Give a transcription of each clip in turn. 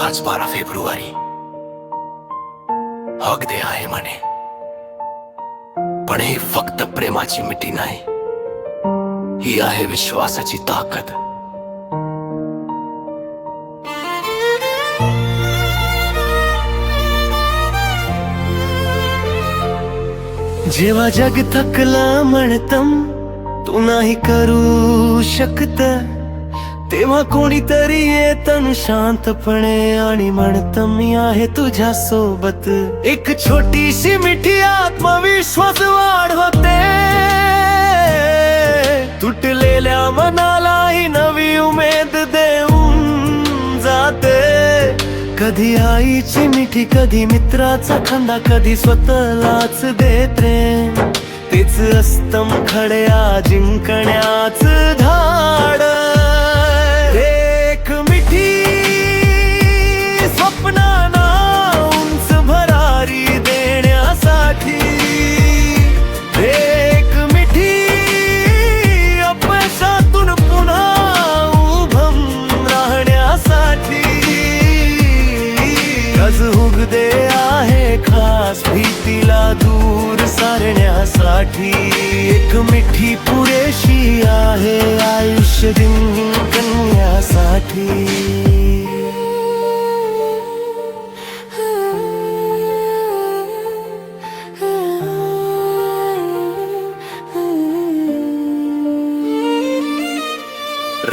आज 12 फेब्रुवारी हक डे आहे म्हणे, पण ही फक्त प्रेमाची मिठी नाही, ही आहे विश्वासाची ताकद. जेव्हा जग थकलं म्हणतं तू नाही करू शकत, तेव्हा कोणीतरी येतं शांतपणे आणि म्हणतं मी आहे तुझ्या सोबत. एक छोटीशी मिठी आत्मविश्वास वाढवते, तुटलेल्या मनालाही नवी उमेद देऊन जाते. कधी आईची मिठी, कधी मित्राचा खंदा, कधी स्वतःलाच देते. तेच असतं खड्या जिंकण्याच धाड. एक मिठी स्वप्नांना उंच भरारी देण्यासाठी, एक मिठी अपयशातून पुन्हा उभं राहण्यासाठी. आज उगदे आहे खास भीतीला दूर सारण्यासाठी. एक मिठी पुरेशी आहे आयुष्य जिंकण्यासाठी.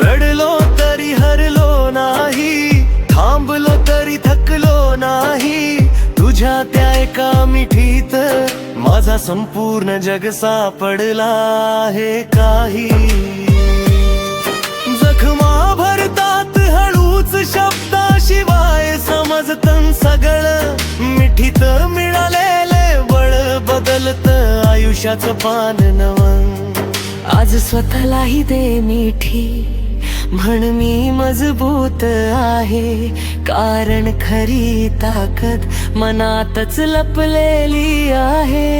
रडलो तरी हरलो नाही, थांबलो तरी थकलो नाही. तुझ्या त्या एका मिठीत माझा संपूर्ण जग सापडला आहे. काही जखमा भरतात हळूच शब्दाशिवाय समजतं सगळं. मिठीत मिळालेले बळ बदलत आयुष्याचं पान नवं. आज स्वतःलाही दे मिठी, म्हण मी मजबूत आहे. कारण खरी ताकद मनातच लपलेली आहे.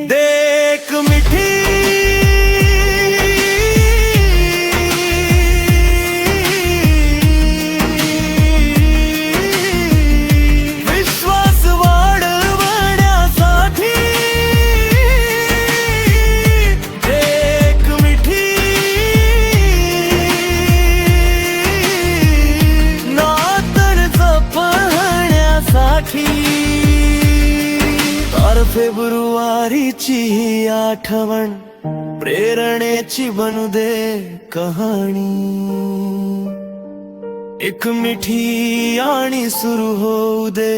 देख मिठी विश्वास वाढवण्यासाठी. देख मिठी नातं जपण्यासाठी. 12 फेब्रुवारीची ही आठवण प्रेरणेची बनू दे कहाणी. एक मिठी आणि सुरू होऊ दे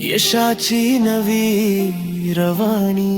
यशाची नवी रवानी.